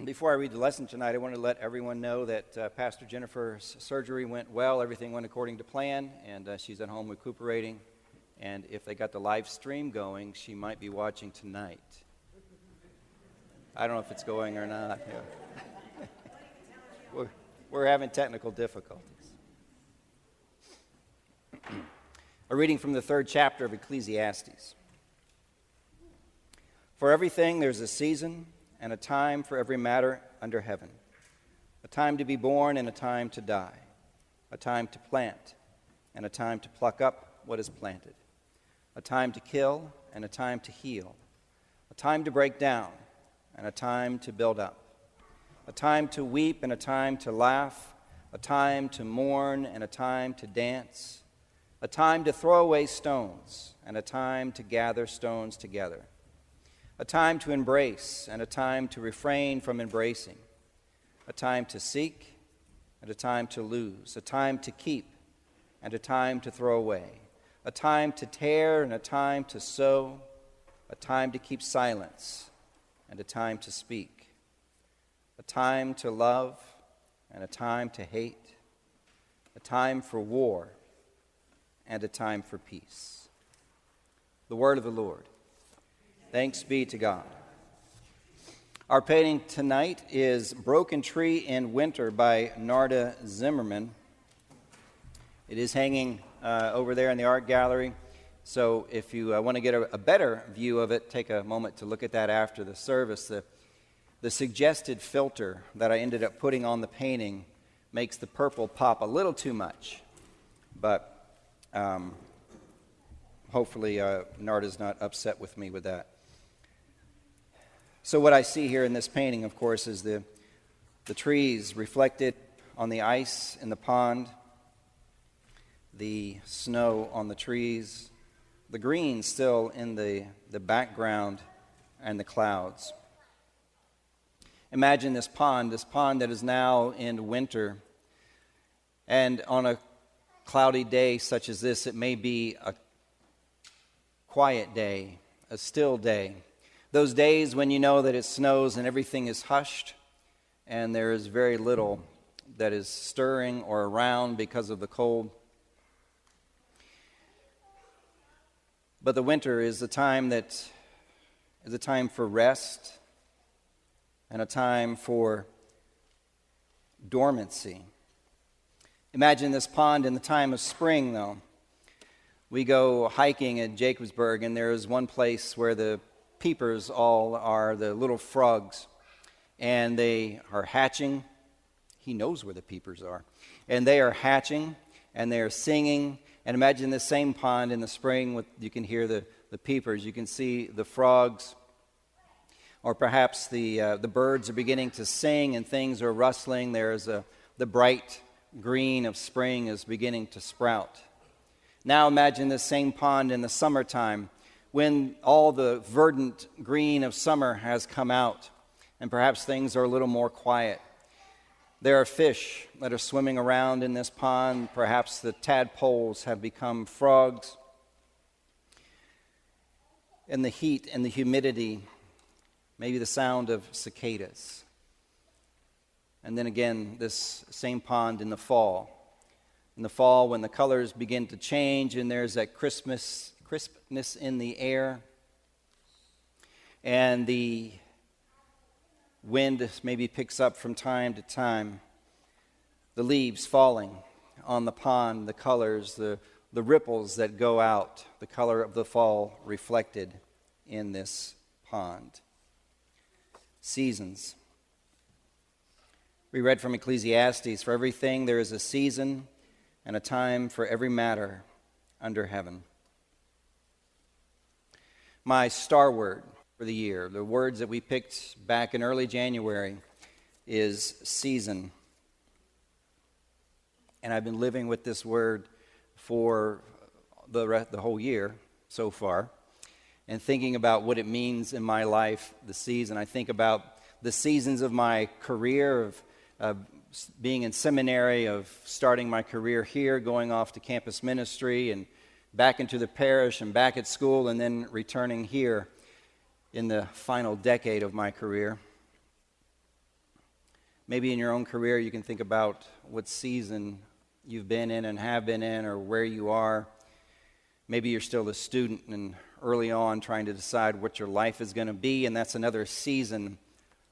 Before I read the lesson tonight, I want to let everyone know that Pastor Jennifer's surgery went well. Everything went according to plan, and she's at home recuperating. And if they got the live stream going, she might be watching tonight. I don't know if it's going or not. Yeah. We're having technical difficulties. A reading from the 3rd chapter of Ecclesiastes. For everything there's a season and a time for every matter under heaven, a time to be born and a time to die, a time to plant and a time to pluck up what is planted, a time to kill and a time to heal, a time to break down and a time to build up, a time to weep and a time to laugh, a time to mourn and a time to dance, a time to throw away stones and a time to gather stones together, a time to embrace and a time to refrain from embracing, a time to seek and a time to lose, a time to keep and a time to throw away, a time to tear and a time to sow, a time to keep silence and a time to speak, a time to love and a time to hate, a time for war and a time for peace. The word of the Lord. Thanks be to God. Our painting tonight is Broken Tree in Winter by Narda Zimerman. It is hanging over there in the art gallery. So if you want to get a better view of it, take a moment to look at that after the service. The suggested filter that I ended up putting on the painting makes the purple pop a little too much. But hopefully Narda's not upset with me with that. So what I see here in this painting, of course, is the trees reflected on the ice in the pond, the snow on the trees, the green still in the background, and the clouds. Imagine this pond that is now in winter, and on a cloudy day such as this, it may be a quiet day, a still day. Those days when you know that it snows and everything is hushed and there is very little that is stirring or around because of the cold. But the winter is a time for rest and a time for dormancy. Imagine this pond in the time of spring, though. We go hiking at Jacobsburg, and there is one place where the peepers all are, the little frogs, and they are hatching. He knows where the peepers are. And they are hatching, and they are singing. And imagine the same pond in the spring, you can hear the peepers, you can see the frogs, or perhaps the birds are beginning to sing and things are rustling. There's the bright green of spring is beginning to sprout. Now imagine the same pond in the summertime, when all the verdant green of summer has come out, and perhaps things are a little more quiet. There are fish that are swimming around in this pond. Perhaps the tadpoles have become frogs. In the heat and the humidity, maybe the sound of cicadas. And then again, this same pond in the fall. In the fall, when the colors begin to change and there's that crispness in the air, and the wind maybe picks up from time to time, the leaves falling on the pond, the colors, the ripples that go out, the color of the fall reflected in this pond. Seasons. We read from Ecclesiastes, for everything there is a season and a time for every matter under heaven. My star word for the year, the words that we picked back in early January, is season. And I've been living with this word for the whole year so far, and thinking about what it means in my life, the season. I think about the seasons of my career, of being in seminary, of starting my career here, going off to campus ministry, and back into the parish and back at school, and then returning here in the final decade of my career. Maybe in your own career you can think about what season you've been in and have been in, or where you are. Maybe you're still a student and early on trying to decide what your life is going to be, and that's another season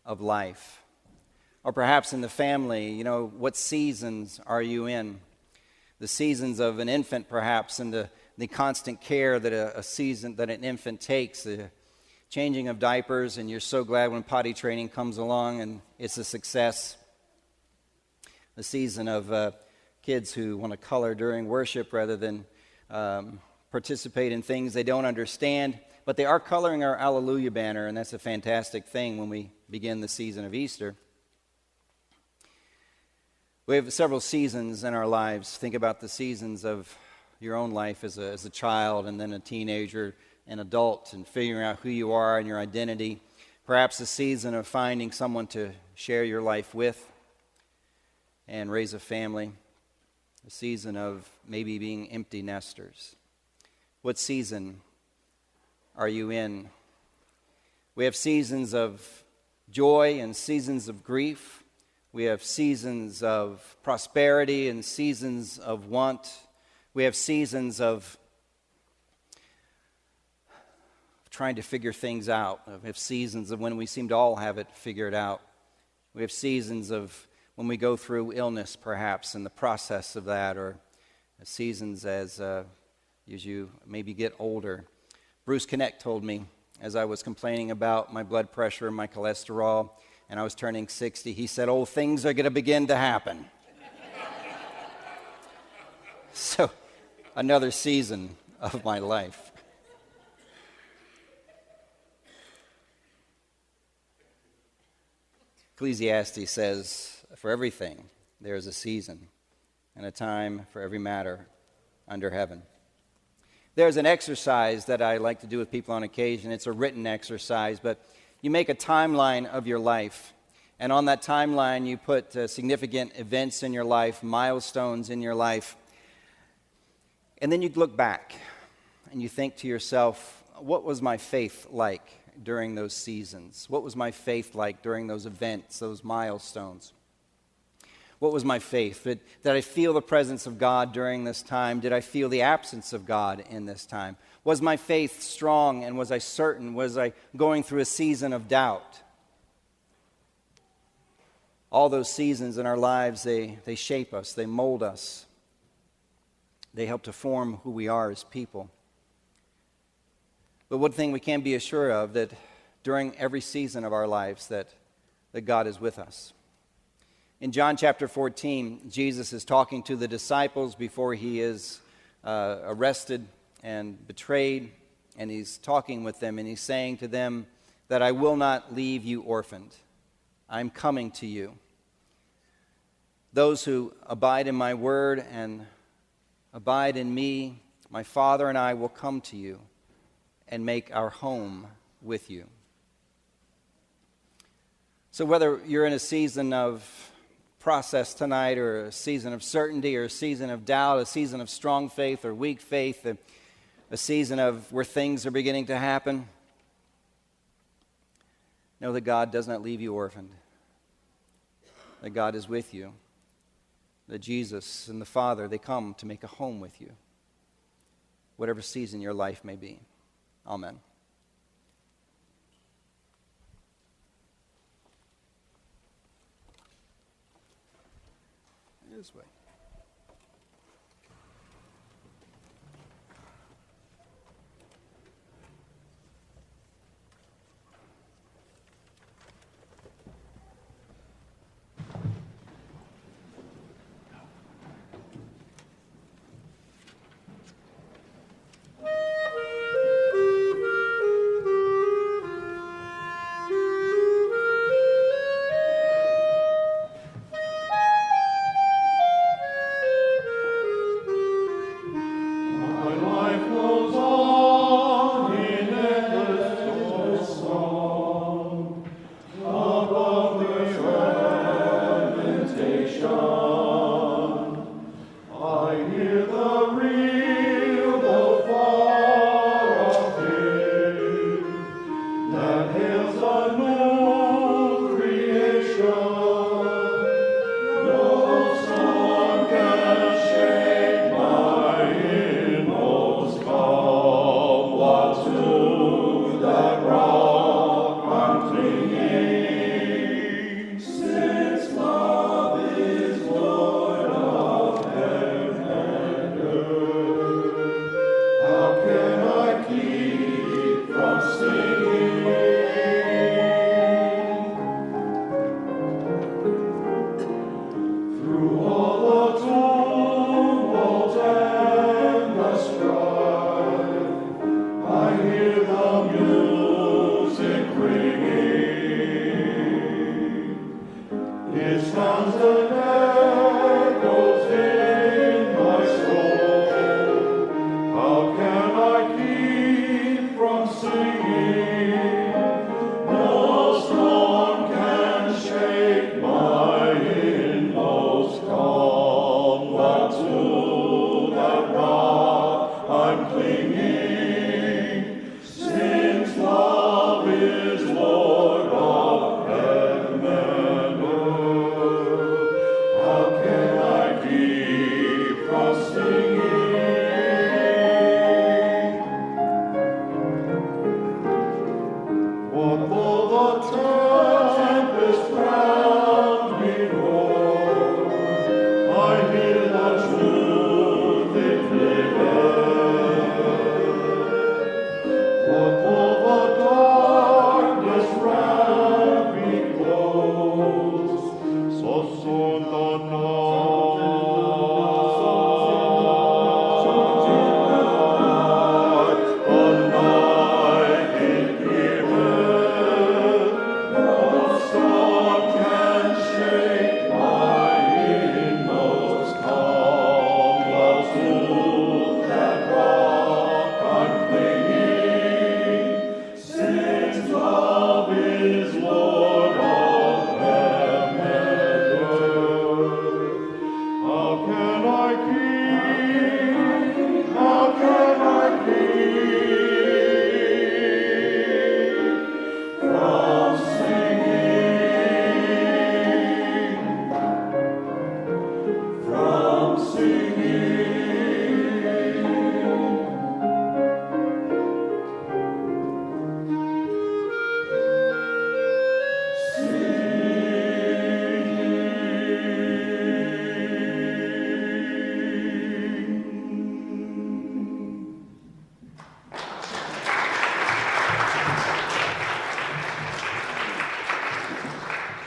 of life. Or perhaps in the family, what seasons are you in? The seasons of an infant, perhaps, and the constant care that an infant takes, the changing of diapers, and you're so glad when potty training comes along and it's a success. The season of kids who want to color during worship rather than participate in things they don't understand, but they are coloring our Alleluia banner, and that's a fantastic thing when we begin the season of Easter. We have several seasons in our lives. Think about the seasons of your own life as a child, and then a teenager, an adult, and figuring out who you are and your identity. Perhaps a season of finding someone to share your life with and raise a family. A season of maybe being empty nesters. What season are you in? We have seasons of joy and seasons of grief. We have seasons of prosperity and seasons of want. We have seasons of trying to figure things out. We have seasons of when we seem to all have it figured out. We have seasons of when we go through illness, perhaps, and the process of that, or seasons as you maybe get older. Bruce Connect told me, as I was complaining about my blood pressure and my cholesterol, and I was turning 60, he said, things are going to begin to happen. So, another season of my life. Ecclesiastes says, for everything there is a season and a time for every matter under heaven. There's an exercise that I like to do with people on occasion. It's a written exercise, but you make a timeline of your life. And on that timeline, you put significant events in your life, milestones in your life. And then you look back and you think to yourself, what was my faith like during those seasons? What was my faith like during those events, those milestones? What was my faith? Did I feel the presence of God during this time? Did I feel the absence of God in this time? Was my faith strong, and was I certain? Was I going through a season of doubt? All those seasons in our lives, they shape us, they mold us. They help to form who we are as people. But one thing we can be assured of, that during every season of our lives, that God is with us. In John chapter 14, Jesus is talking to the disciples before he is arrested and betrayed, and he's talking with them, and he's saying to them that I will not leave you orphaned. I'm coming to you. Those who abide in my word and abide in me, my Father and I will come to you and make our home with you. So whether you're in a season of process tonight, or a season of certainty, or a season of doubt, a season of strong faith or weak faith, a season of where things are beginning to happen, know that God does not leave you orphaned, that God is with you, that Jesus and the Father, they come to make a home with you, whatever season your life may be. Amen. This way. upon the